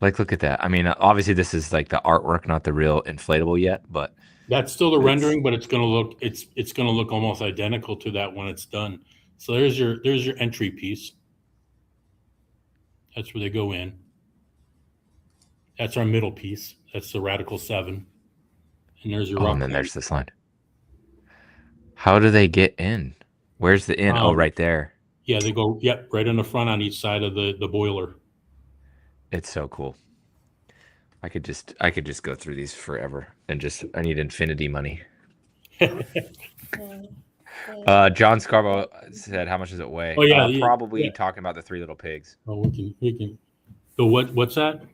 Like, look at that. I mean, obviously this is like the artwork, not the real inflatable yet, but that's still the rendering, but it's gonna look almost identical to that when it's done. So there's your entry piece. That's where they go in. That's our middle piece. That's the Radical 7. And there's your and then there's this line. How do they get in? Where's the in? Right there. Yeah, they go. Yep, right on the front on each side of the boiler. It's so cool. I could just go through these forever and I need infinity money. John Scarborough said, "How much does it weigh?" Oh yeah, probably talking about the 3 Little Pigs. Oh, we can. So what's that?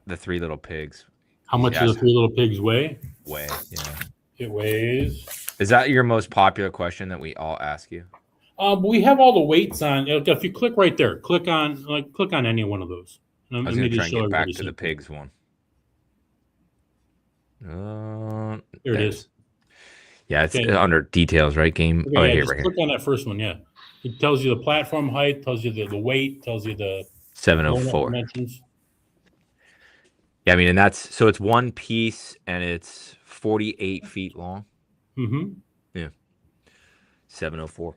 The 3 Little Pigs. How much do the 3 Little Pigs weigh? Yeah. It weighs. Is that your most popular question that we all ask you? We have all the weights on. If you click right there, click on any one of those. I was going to try and get back to the pigs one. There it is. Yeah, it's under details, right? Game. Okay, here, just click on that first one. Yeah, it tells you the platform height, tells you the weight, tells you the 704 dimensions. Yeah, I mean, and it's one piece and it's 48 feet long. Mm-hmm. Yeah. 704.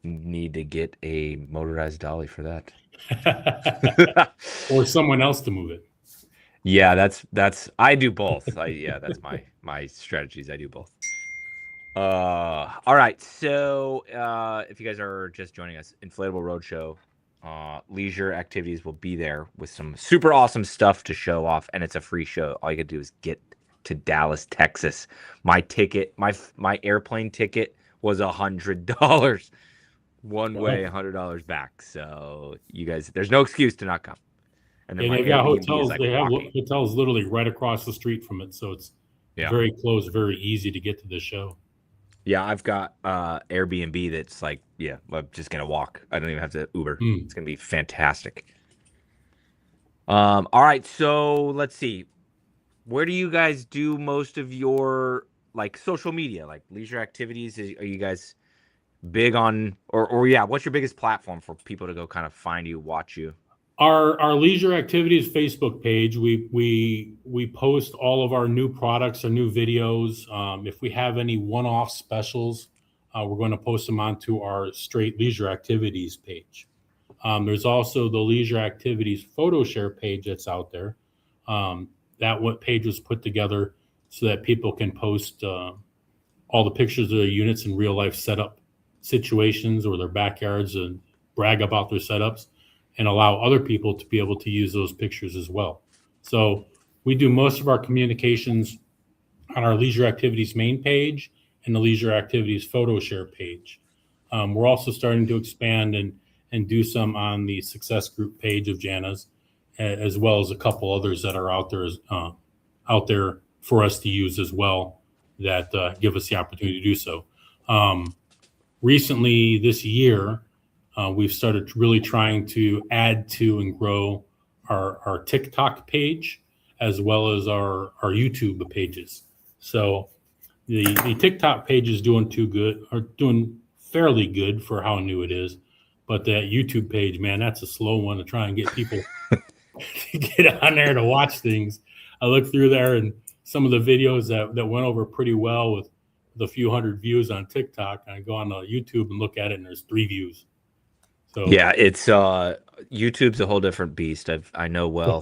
Need to get a motorized dolly for that. Or someone else to move it. Yeah, that's I do both. That's my strategies. I do both. All right. So if you guys are just joining us, Inflatable Roadshow, leisure activities will be there with some super awesome stuff to show off, and it's a free show. All you gotta do is get to Dallas, Texas. My ticket, my airplane ticket was $100 one way, $100 back. So you guys, there's no excuse to not come. And then they've got hotels. They have hotels literally right across the street from it, so it's very close, very easy to get to the show. Yeah, I've got Airbnb that's like, I'm just gonna walk. I don't even have to Uber. It's gonna be fantastic. All right, so let's see. Where do you guys do most of your like social media, like leisure activities? Are you guys big on, or what's your biggest platform for people to go kind of find you, watch you? Our leisure activities Facebook page, we post all of our new products, our new videos. If we have any one-off specials, we're going to post them onto our straight leisure activities page. There's also the leisure activities photo share page that's out there. That page was put together so that people can post all the pictures of their units in real life setup situations or their backyards and brag about their setups, and allow other people to be able to use those pictures as well. So we do most of our communications on our leisure activities main page and the leisure activities photo share page. We're also starting to expand and do some on the success group page of Jana's, as well as a couple others that are out there for us to use as well, that give us the opportunity to do so. Recently this year, we've started really trying to add to and grow our TikTok page as well as our YouTube pages. So the TikTok page is doing fairly good for how new it is. But that YouTube page, man, that's a slow one to try and get people to get on there to watch things. I look through there and some of the videos that went over pretty well with a few hundred views on TikTok, and I go on YouTube and look at it and there's 3 views. So yeah, it's YouTube's a whole different beast. I know well.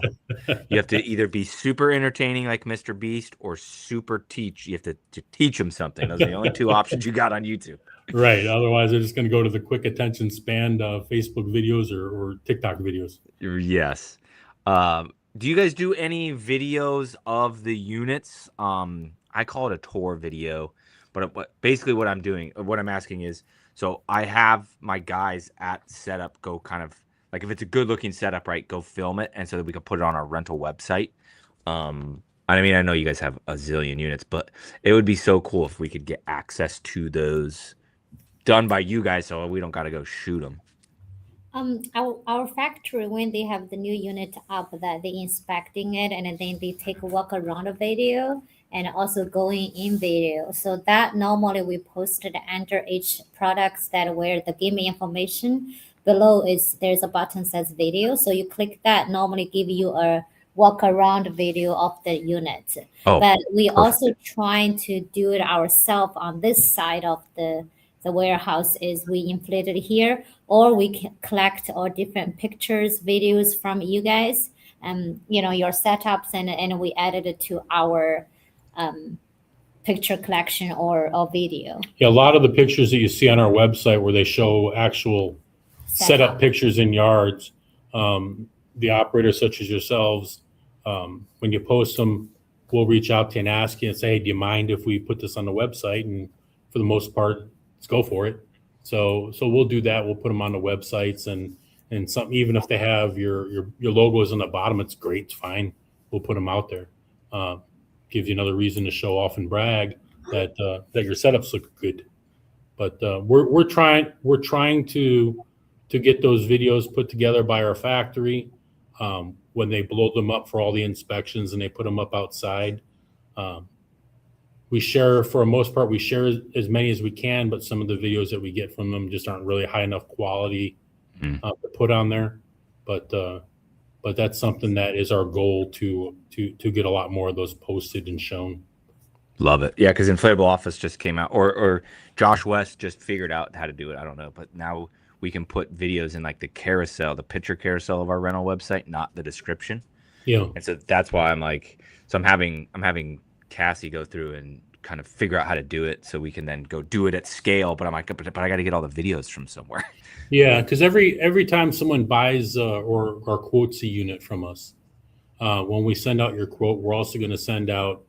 You have to either be super entertaining like Mr. Beast or super teach. You have to teach them something. Those are the only 2 options you got on YouTube. Right. Otherwise, they're just going to go to the quick attention span Facebook videos or TikTok videos. Yes. Do you guys do any videos of the units? I call it a tour video, but basically what I'm asking is, so I have my guys at setup go kind of like, if it's a good looking setup, right, go film it, and so that we can put it on our rental website. I mean, I know you guys have a zillion units, but it would be so cool if we could get access to those done by you guys, so we don't got to go shoot them. Our factory, when they have the new unit up, that they inspecting it and then they take a walk around the video and also going in video. So that normally we posted under each products that where the give me information below there's a button says video. So you click that, normally give you a walk around video of the unit. But we also trying to do it ourselves on this side of the warehouse. Is we inflated here, or we can collect all different pictures, videos from you guys, your setups, and we added it to our picture collection or video. Yeah, a lot of the pictures that you see on our website where they show actual setup pictures in yards, the operators such as yourselves, when you post them, we'll reach out to you and ask you and say, hey, do you mind if we put this on the website? And for the most part, let's go for it. So we'll do that. We'll put them on the websites and some, even if they have your logos on the bottom, it's great. It's fine. We'll put them out there. gives you another reason to show off and brag that your setups look good. But we're trying to get those videos put together by our factory when they blow them up for all the inspections and they put them up outside. We share, for the most part, we share as many as we can, but some of the videos that we get from them just aren't really high enough quality to put on there. But that's something that is our goal to get a lot more of those posted and shown. Love it. Yeah, because Inflatable Office just came out, or Josh West just figured out how to do it. I don't know, but now we can put videos in like the carousel, the picture carousel of our rental website, not the description. Yeah. And so that's why I'm having Cassie go through and kind of figure out how to do it so we can then go do it at scale. But I'm like, but I got to get all the videos from somewhere. Yeah, because every time someone buys or quotes a unit from us, when we send out your quote, we're also going to send out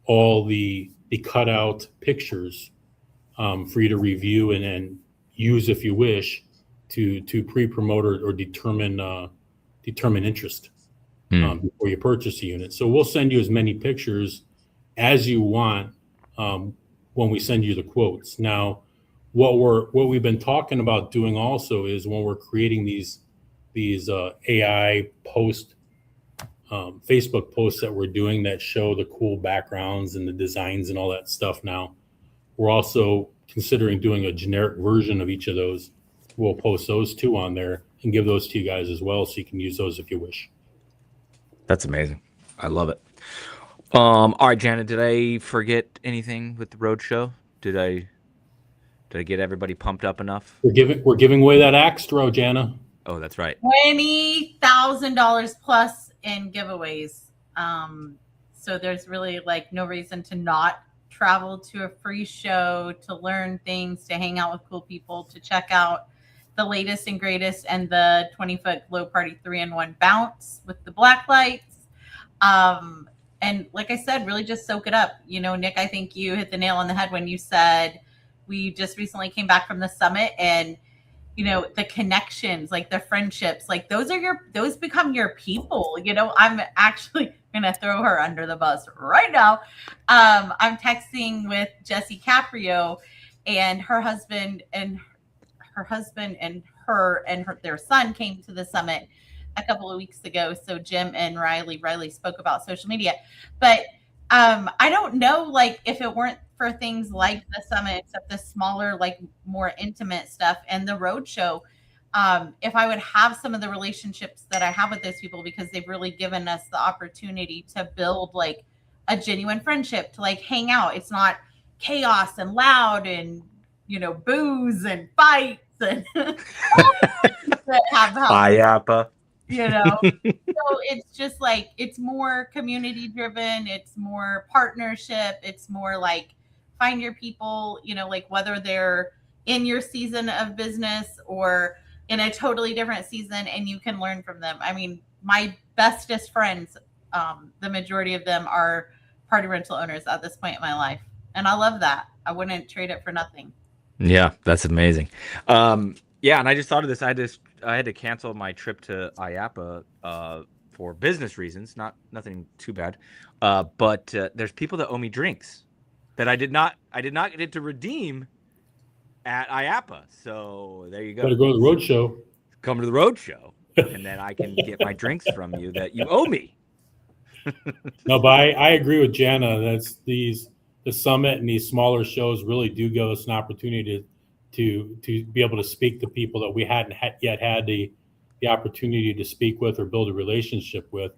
all the cutout pictures for you to review and use if you wish to pre-promote or determine interest before you purchase a unit. So we'll send you as many pictures as you want when we send you the quotes. Now, what we've been talking about doing also is when we're creating these AI post Facebook posts that we're doing that show the cool backgrounds and the designs and all that stuff. Now, we're also considering doing a generic version of each of those. We'll post those two on there and give those to you guys as well, so you can use those if you wish. That's amazing. I love it. All right, Janet, did I forget anything with the Roadshow? Did I get everybody pumped up enough? We're giving away that axe throw, Jana. Oh, that's right. $20,000 plus in giveaways. So there's really like no reason to not travel to a free show, to learn things, to hang out with cool people, to check out the latest and greatest and the 20-foot glow party 3-in-1 bounce with the black lights. And like I said, really just soak it up. You know, Nick, I think you hit the nail on the head when you said we just recently came back from the summit, and you know, the connections, like the friendships, like those become your people. You know, I'm actually gonna throw her under the bus right now. I'm texting with Jessie Caprio and her husband and their son came to the summit a couple of weeks ago. So Jim and Riley spoke about social media, but I don't know, like if it weren't for things like the summit, except the smaller, like more intimate stuff and the Roadshow, if I would have some of the relationships that I have with those people, because they've really given us the opportunity to build like a genuine friendship, to like hang out. It's not chaos and loud and, you know, booze and fights and that have IAPA. You know, so it's just like, it's more community driven. It's more partnership. It's more like find your people, you know, like whether they're in your season of business or in a totally different season, and you can learn from them. I mean, my bestest friends, the majority of them are party rental owners at this point in my life. And I love that. I wouldn't trade it for nothing. Yeah, that's amazing. Yeah, and I just thought of this. I had to cancel my trip to IAPA for business reasons, nothing too bad. But there's people that owe me drinks that I did not get to redeem at IAPA. So there you go. Got to go to the Roadshow. Come to the Roadshow, and then I can get my drinks from you that you owe me. No, but I agree with Jana. That's the summit and these smaller shows really do give us an opportunity to be able to speak to people that we hadn't yet had the opportunity to speak with or build a relationship with.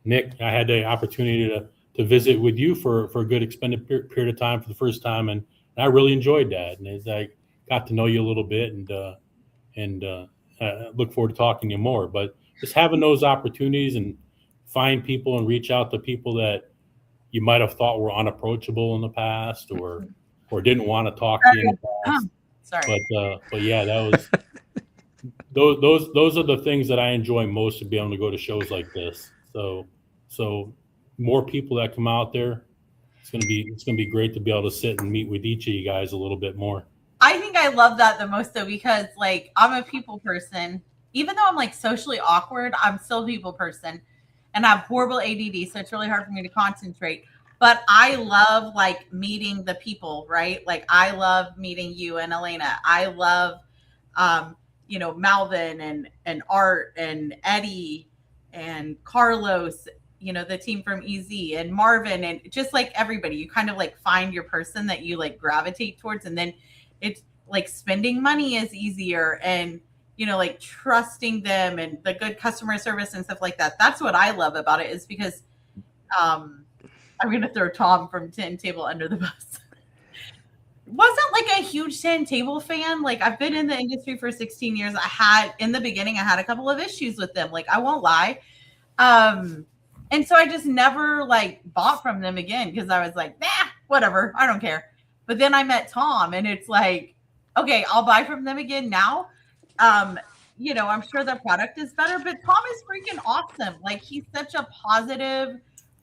Nick, I had the opportunity to visit with you for a good extended period of time for the first time, and I really enjoyed that. And as I got to know you a little bit, and look forward to talking to you more. But just having those opportunities and find people and reach out to people that you might have thought were unapproachable in the past or didn't want to talk to you in the past. Sorry. But yeah, that was those are the things that I enjoy most, to be able to go to shows like this. So more people that come out there, it's gonna be great to be able to sit and meet with each of you guys a little bit more. I think I love that the most, though, because like I'm a people person. Even though I'm like socially awkward, I'm still a people person. And and I have horrible ADD, so it's really hard for me to concentrate. But I love like meeting the people, right? Like I love meeting you and Elena. I love, Malvin and Art and Eddie and Carlos, the team from EZ and Marvin and just like everybody. You kind of like find your person that you like gravitate towards, and then it's like spending money is easier, and like trusting them and the good customer service and stuff like that. That's what I love about it, is because I'm going to throw Tom from Tin Table under the bus. Wasn't like a huge Tin Table fan. Like I've been in the industry for 16 years. In the beginning, I had a couple of issues with them. Like I won't lie. And so I just never like bought from them again because I was like, nah, whatever. I don't care. But then I met Tom and it's like, okay, I'll buy from them again now. I'm sure their product is better, but Tom is freaking awesome. Like he's such a positive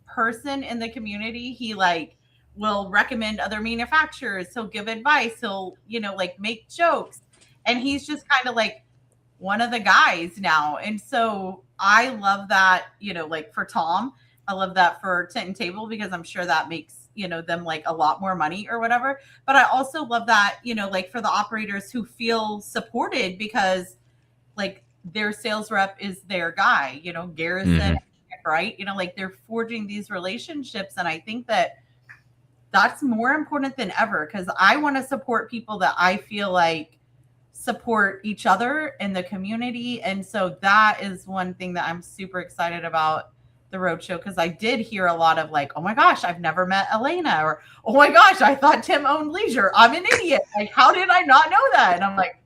person in the community. He like will recommend other manufacturers. He'll give advice. He'll, like make jokes. And he's just kind of like one of the guys now. And so I love that, like for Tom, I love that for Tent and Table because I'm sure that makes, them like a lot more money or whatever. But I also love that, like for the operators who feel supported because like their sales rep is their guy, Garrison, right? Like they're forging these relationships. And I think that that's more important than ever because I want to support people that I feel like support each other in the community. And so that is one thing that I'm super excited about the Roadshow, because I did hear a lot of like, oh my gosh, I've never met Elana, or oh my gosh, I thought Tim owned Leisure. I'm an idiot. Like, how did I not know that? And I'm like,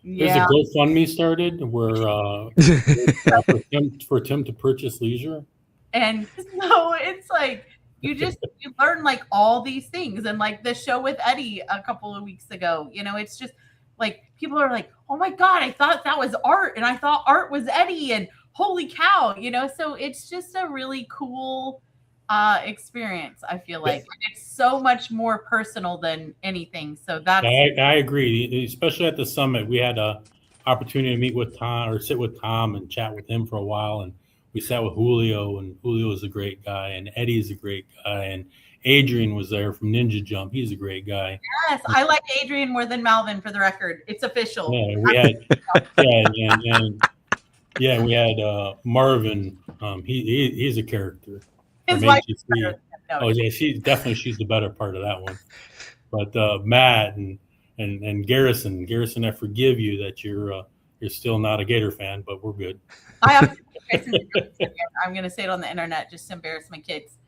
yeah. There's a GoFundMe started where for Tim to purchase Leisure. And so it's like you learn like all these things. And like the show with Eddie a couple of weeks ago, it's just like people are like, oh my God, I thought that was Art and I thought Art was Eddie, and holy cow, so it's just a really cool experience. I feel like it's so much more personal than anything. So that's I agree, especially at the summit. We had a opportunity to meet with Tom or sit with Tom and chat with him for a while, and we sat with Julio, and Julio is a great guy, and Eddie is a great guy, and Adrian was there from Ninja Jump. He's a great guy. Yes, I like Adrian more than Malvin, for the record. It's official. Yeah, we had Marvin. He's a character. His wife is better. Oh yeah, she's the better part of that one. But Matt and Garrison, I forgive you that you're still not a Gator fan, but we're good. I'm going to say it on the internet just to embarrass my kids.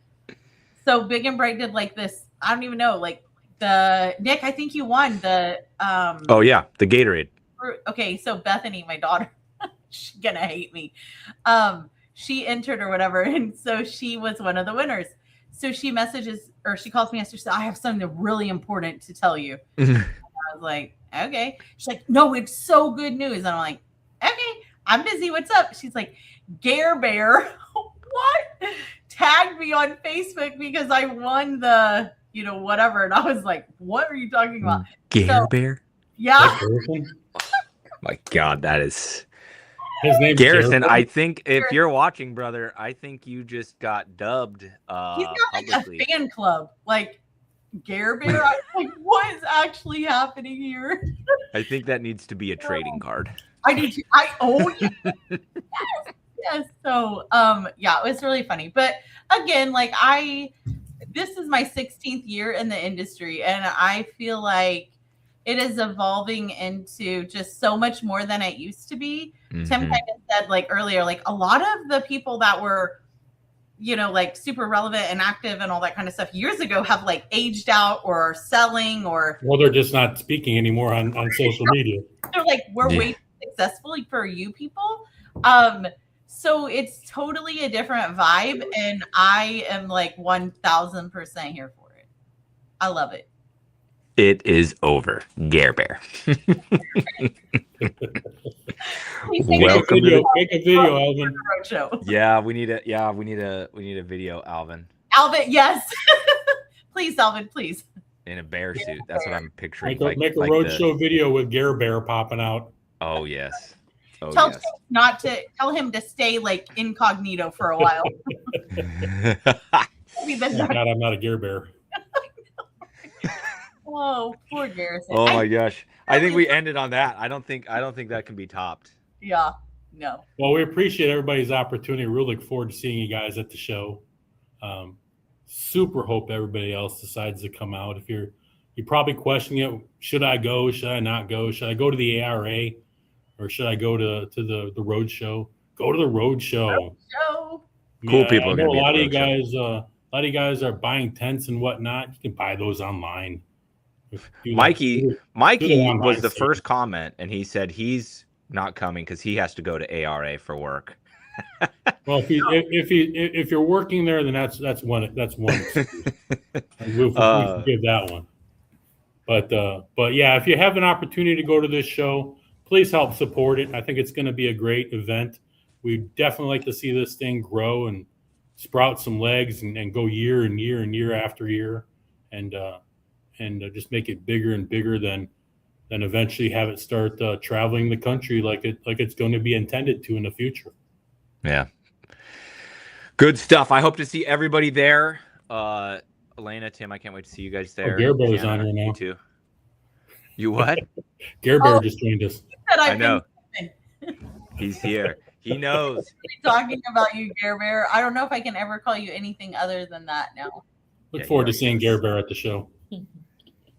So Big and Bright did like this. I don't even know, like Nick, I think you won the. Oh yeah, the Gatorade. Okay, so Bethany, my daughter, she's gonna hate me. She entered or whatever, and so she was one of the winners. So she messages or she calls me yesterday. She said, I have something really important to tell you. I was like, okay. She's like, no, it's so good news. And I'm like, okay, I'm busy. What's up? She's like, Gare Bear, what? Tagged me on Facebook because I won the, whatever. And I was like, what are you talking about? Gare Bear? Yeah. My God, that is. His name's Garrison, I think if you're watching, brother, I think you just got dubbed. He's got publicly. like a fan club, like Gare Bear. I was like, what is actually happening here? I think that needs to be a trading card. I do too. Yes. So, it was really funny. But again, like this is my 16th year in the industry, and I feel like it is evolving into just so much more than it used to be. Tim kind of said like earlier, like a lot of the people that were, like super relevant and active and all that kind of stuff years ago have like aged out or are selling or. Well, they're just not speaking anymore on social media. They're like, we're way too successful for you people. So it's totally a different vibe. And I am like 1000% here for it. I love it. It is over. Gare Bear. Welcome to make a video, Alvin. Yeah, we need a video, Alvin. Alvin, yes. Please, Alvin, please. In a bear suit. That's what I'm picturing. Make a Roadshow video with Gare Bear popping out. Oh yes. Oh, Tell yes. Chase not to tell him to stay like incognito for a while. Be the Thank God I'm not a Gear Bear. Oh, poor Garrison. Oh my gosh. I think we ended on that. I don't think that can be topped. Yeah, no. Well, we appreciate everybody's opportunity. We really look forward to seeing you guys at the show. Super hope everybody else decides to come out. If you're probably questioning it, should I go? Should I not go? Should I go to the ARA or should I go to the Roadshow? Go to the Roadshow. Show. Cool people I are know gonna be a at lot the of you guys. A lot of you guys are buying tents and whatnot. You can buy those online. Mikey online was the sale. first comment, and he said he's not coming because he has to go to ARA for work. Well, if you're working there, then that's one. We'll forgive that one. But yeah, if you have an opportunity to go to this show, please help support it. I think it's going to be a great event. We'd definitely like to see this thing grow and sprout some legs and go year and year and year after year, and just make it bigger and bigger. Then eventually have it start traveling the country like it's going to be intended to in the future. Yeah. Good stuff. I hope to see everybody there. Elana, Tim, I can't wait to see you guys there. Gear Bear's Jana, on here now. You too. You what? Gear Bear just joined us. I know. He's here. He knows. Talking about you, Gare Bear. I don't know if I can ever call you anything other than that now. Look forward to seeing Gear Bear at the show.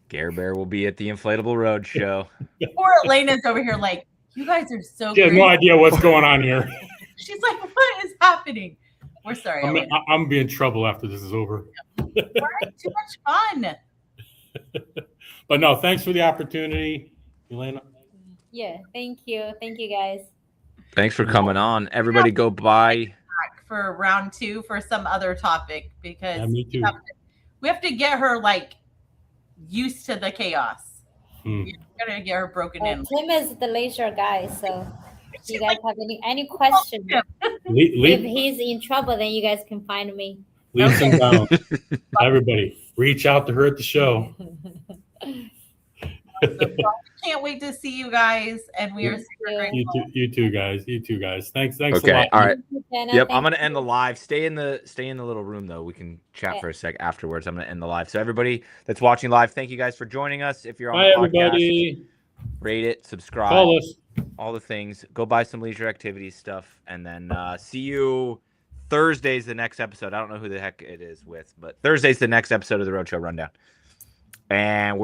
Gare Bear will be at the Inflatable Road show. Poor Elena's over here like, you guys are so She has no idea what's going on here. She's like, what is happening? We're sorry. I'm gonna be in trouble after this is over. We're having too much fun. But no, thanks for the opportunity, Elana. Yeah, thank you guys. Thanks for coming on. Everybody go by for round 2 for some other topic because me too. we have to get her like used to the chaos. We're gonna get her broken in. Tim is the leisure guy, so if you guys have any questions, if he's in trouble, then you guys can find me. Leave some down. Everybody, reach out to her at the show. Can't wait to see you guys, and we are super grateful. You too, guys. Thanks okay. a lot. All right. Jenna, Yep. I'm gonna end the live. Stay in the little room though. We can chat for a sec afterwards. I'm gonna end the live. So everybody that's watching live, thank you guys for joining us. If you're on the podcast, everybody. Rate it, subscribe, Call us. all the things. Go buy some leisure activities stuff, and then see you Thursday's the next episode. I don't know who the heck it is with, but Thursday's the next episode of the Roadshow Rundown, and we're